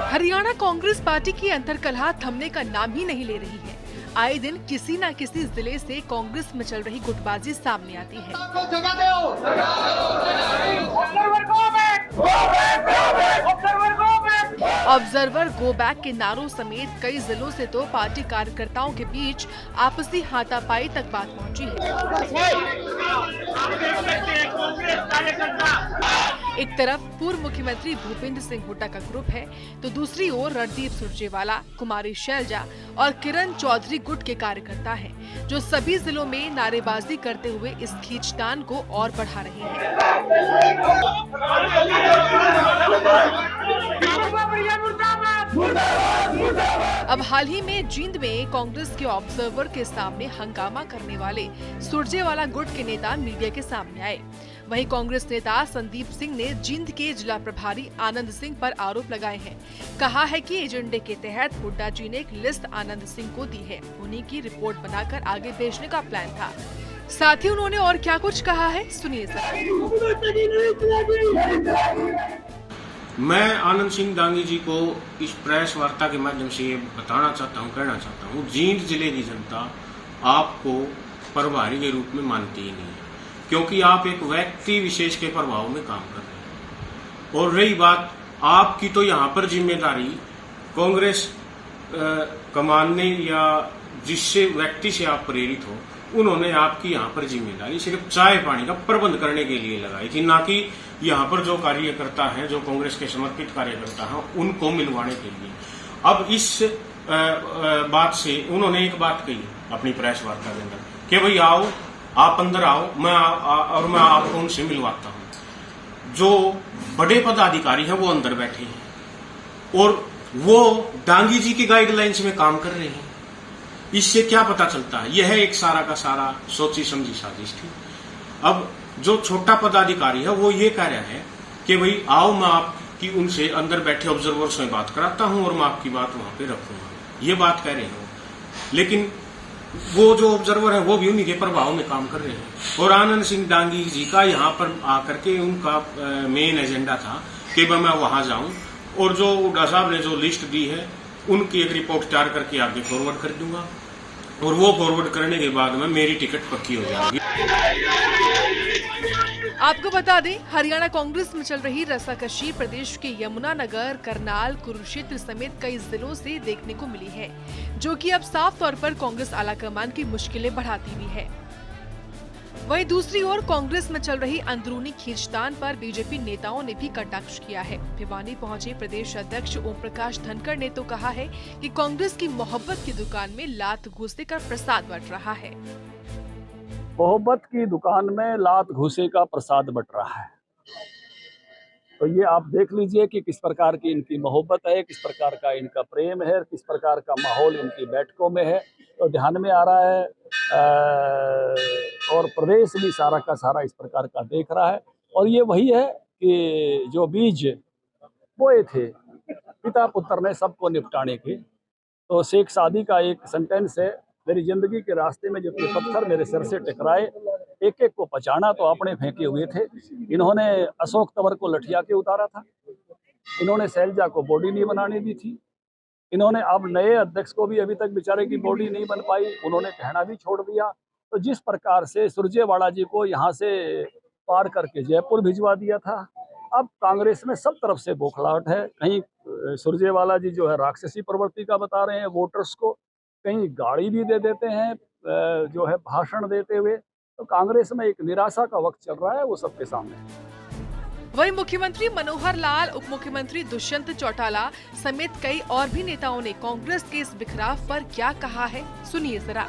Haryana Congress party की अंतर्कलह थमने का नाम ही नहीं ले रही है। आए दिन किसी न किसी जिले से कांग्रेस में चल रही गुटबाजी सामने आती है। ऑब्जर्वर गो बैक के नारों समेत कई जिलों से तो पार्टी कार्यकर्ताओं के बीच आपसी हाथापाई तक बात पहुंची है। एक तरफ पूर्व मुख्यमंत्री भूपेंद्र सिंह हुड्डा का ग्रुप है, तो दूसरी ओर रणदीप सुरजेवाला, कुमारी शैलजा और किरण चौधरी गुट के कार्यकर्ता हैं, जो सभी जिलों में नारेबाजी करते हुए इस खींचतान को और बढ़ा रहे हैं। अब हाल ही में जींद में कांग्रेस के ऑब्जर्वर के सामने हंगामा करने वाले सुरजेवाला गुट के नेता मीडिया के सामने आए। वहीं कांग्रेस नेता संदीप सिंह ने जींद के जिला प्रभारी आनंद सिंह पर आरोप लगाए हैं। कहा है कि एजेंडे के तहत हुड्डा जी ने एक लिस्ट आनंद सिंह को दी है, उन्हीं की रिपोर्ट बनाकर आगे भेजने का प्लान था। साथ ही उन्होंने और क्या कुछ कहा है, सुनिए जरा। मैं आनंद सिंह दांगी जी को इस प्रेस वार्ता के माध्यम से ये बताना चाहता हूँ, कहना चाहता हूँ, जींद जिले की जनता आपको प्रभारी के रूप में मानती ही नहीं है, क्योंकि आप एक व्यक्ति विशेष के प्रभाव में काम कर रहे हैं। और रही बात आपकी, तो यहाँ पर जिम्मेदारी कांग्रेस कमान ने या जिससे व्यक्ति से आप प्रेरित हो, उन्होंने आपकी यहाँ पर जिम्मेदारी सिर्फ चाय पानी का प्रबंध करने के लिए लगाई थी, ना कि यहाँ पर जो कार्यकर्ता हैं, जो कांग्रेस के समर्पित कार्यकर्ता हैं, उनको मिलवाने के लिए। अब इस बात से उन्होंने एक बात कही अपनी प्रेस वार्ता के अंदर कि भाई आओ, आप अंदर आओ, मैं आपको उनसे मिलवाता हूँ। जो बड़े पदाधिकारी हैं वो अंदर बैठे हैं और वो दांगी जी की गाइडलाइंस में काम कर रहे हैं। इससे क्या पता चलता है? यह एक सारा का सारा सोची समझी साजिश थी। अब जो छोटा पदाधिकारी है वो ये कह रहा है कि भाई आओ, मैं आपकी उनसे अंदर बैठे ऑब्जर्वर से बात कराता हूं और मैं आपकी बात वहां पे रखूंगा, ये बात कह रहे हो। लेकिन वो जो ऑब्जर्वर है वो भी उन्हीं के प्रभाव में काम कर रहे हैं। और आनंद सिंह दांगी जी का यहाँ पर आकर के उनका मेन एजेंडा था कि मैं वहां जाऊं और जो हुड्डा साहब ने जो लिस्ट दी है उनकी एक रिपोर्ट तैयार करके आगे फॉरवर्ड कर दूंगा और वो फॉरवर्ड करने के बाद में मेरी टिकट पक्की हो जाएगी। आपको बता दें, हरियाणा कांग्रेस में चल रही रस्साकशी प्रदेश के यमुनानगर, करनाल, कुरुक्षेत्र समेत कई जिलों से देखने को मिली है, जो कि अब साफ तौर पर कांग्रेस आलाकमान की मुश्किलें बढ़ाती हुई है। वहीं दूसरी ओर कांग्रेस में चल रही अंदरूनी खींचतान पर बीजेपी नेताओं ने भी कटाक्ष किया है। भिवानी पहुंचे प्रदेश अध्यक्ष ओम प्रकाश धनखड़ ने तो कहा है कि कांग्रेस की मोहब्बत की दुकान में लात घूसे का प्रसाद बंट रहा है। मोहब्बत की दुकान में लात घूसे का प्रसाद बट रहा है, तो ये आप देख लीजिए कि किस प्रकार की इनकी मोहब्बत है, किस प्रकार का इनका प्रेम है, किस प्रकार का माहौल इनकी बैठकों में है, तो ध्यान में आ रहा है। और प्रदेश भी सारा का सारा इस प्रकार का देख रहा है। और ये वही है कि जो बीज बोए थे पिता पुत्र ने सबको निपटाने के। तो शेख सादी का एक सेंटेंस है, मेरी जिंदगी के रास्ते में जितने पत्थर मेरे सिर से टकराए, एक एक को पचाना तो आपने फेंके हुए थे। इन्होंने अशोक तंवर को लठिया के उतारा था, इन्होंने शैलजा को बॉडी नहीं बनाने दी थी, इन्होंने अब नए अध्यक्ष को भी अभी तक बेचारे की बॉडी नहीं बन पाई, उन्होंने कहना भी छोड़ दिया। तो जिस प्रकार से सुरजेवाला जी को यहाँ से पार करके जयपुर भिजवा दिया था, अब कांग्रेस में सब तरफ से बौखलाहट है। कहीं सुरजेवाला जी जो है राक्षसी प्रवृत्ति का बता रहे हैं वोटर्स को, कहीं गाड़ी भी दे देते हैं जो है भाषण देते हुए। तो कांग्रेस में एक निराशा का वक्त चल रहा है, वो सबके सामने है। वहीं मुख्यमंत्री मनोहर लाल, उप मुख्यमंत्री दुष्यंत चौटाला समेत कई और भी नेताओं ने कांग्रेस के इस बिखराव पर क्या कहा है, सुनिए जरा।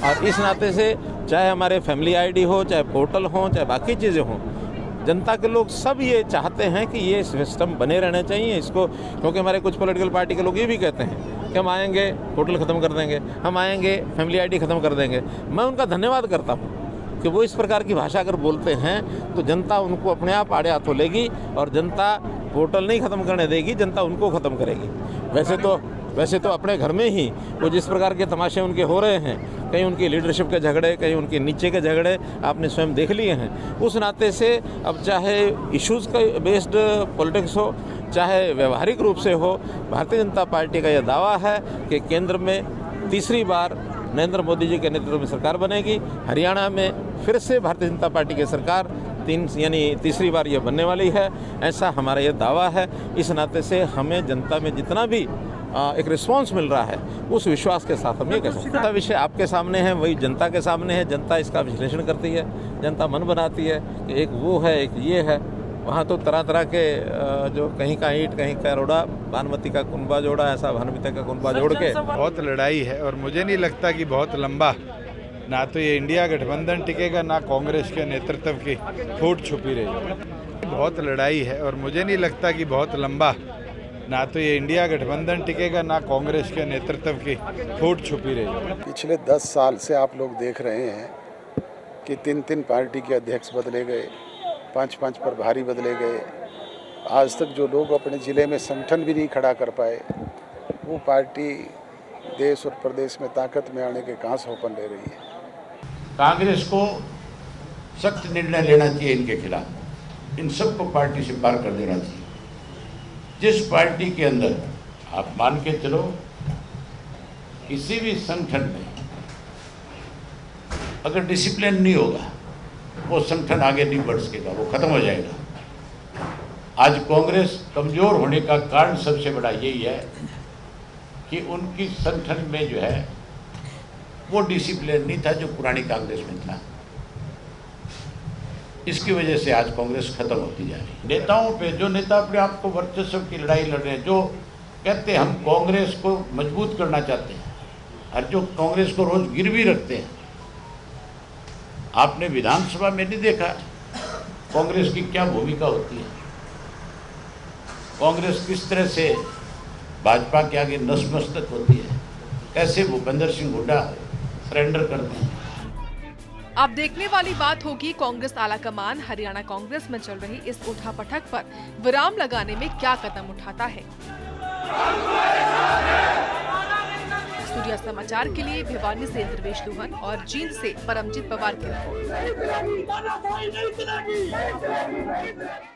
और इस नाते से चाहे हमारे फैमिली आईडी हो, चाहे पोर्टल हो, चाहे बाकी चीजें हों, जनता के लोग सब ये चाहते हैं कि ये सिस्टम बने रहने चाहिए इसको, क्योंकि हमारे कुछ पॉलिटिकल पार्टी के लोग ये भी कहते हैं कि हम आएंगे पोर्टल खत्म कर देंगे, हम आएंगे फैमिली आईडी खत्म कर देंगे। मैं उनका धन्यवाद करता हूँ कि वो इस प्रकार की भाषा अगर बोलते हैं तो जनता उनको अपने आप आड़े हाथों लेगी और जनता पोर्टल नहीं खत्म करने देगी, जनता उनको खत्म करेगी। वैसे तो वैसे तो अपने घर में ही वो जिस प्रकार के तमाशे उनके हो रहे हैं, कहीं उनकी लीडरशिप के झगड़े, कहीं उनके नीचे के झगड़े आपने स्वयं देख लिए हैं। उस नाते से अब चाहे इश्यूज़ का बेस्ड पॉलिटिक्स हो, चाहे व्यवहारिक रूप से हो, भारतीय जनता पार्टी का यह दावा है कि केंद्र में तीसरी बार नरेंद्र मोदी जी के नेतृत्व में सरकार बनेगी। हरियाणा में फिर से भारतीय जनता पार्टी की सरकार तीसरी बार ये बनने वाली है, ऐसा हमारा ये दावा है। इस नाते से हमें जनता में जितना भी एक रिस्पांस मिल रहा है, उस विश्वास के साथ हम ये कह सकते हैं। विषय आपके सामने है, वही जनता के सामने है। जनता इसका विश्लेषण करती है, जनता मन बनाती है कि एक वो है, एक ये है। वहाँ तो तरह तरह के जो कहीं का ईंट, कहीं का रोड़ा, भानुमति का कुनबा जोड़ा, ऐसा भानुमति का कुनबा जोड़ के बहुत लड़ाई है। और मुझे नहीं लगता कि बहुत लंबा, ना तो ये इंडिया गठबंधन टिकेगा, ना कांग्रेस के नेतृत्व की फूट छुपी रहेगी। बहुत लड़ाई है और मुझे नहीं लगता कि बहुत लंबा, ना तो ये इंडिया गठबंधन टिकेगा, ना कांग्रेस के नेतृत्व की फूट छुपी रहेगी। पिछले 10 साल से आप लोग देख रहे हैं कि 3-3 पार्टी के अध्यक्ष बदले गए, 5-5 प्रभारी बदले गए। आज तक जो लोग अपने ज़िले में संगठन भी नहीं खड़ा कर पाए, वो पार्टी देश और प्रदेश में ताकत में आने के कहाँ से ओपन ले रही है। कांग्रेस को सख्त निर्णय लेना चाहिए इनके खिलाफ, इन सबको पार्टी से बाहर कर देना चाहिए। जिस पार्टी के अंदर आप मान के चलो किसी भी संगठन में अगर डिसिप्लिन नहीं होगा, वो संगठन आगे नहीं बढ़ सकेगा, वो खत्म हो जाएगा। आज कांग्रेस कमजोर होने का कारण सबसे बड़ा यही है कि उनकी संगठन में जो है वो डिसिप्लिन नहीं था जो पुरानी कांग्रेस में था। इसकी वजह से आज कांग्रेस खत्म होती जा रही है। नेताओं पे, जो नेता अपने आप को वर्चस्व की लड़ाई लड़ रहे हैं, जो कहते हैं हम कांग्रेस को मजबूत करना चाहते हैं और जो कांग्रेस को रोज गिरवी रखते हैं, आपने विधानसभा में नहीं देखा कांग्रेस की क्या भूमिका होती है। कांग्रेस किस तरह से भाजपा के आगे नतमस्तक होती है, कैसे भूपेंद्र सिंह हुड्डा सरेंडर करते हैं। अब देखने वाली बात होगी कांग्रेस आलाकमान हरियाणा कांग्रेस में चल रही इस उठापटक पर विराम लगाने में क्या कदम उठाता है। सूर्या समाचार के लिए भिवानी से इंद्रवेश लोहन और जींद से परमजीत पवार की रिपोर्ट।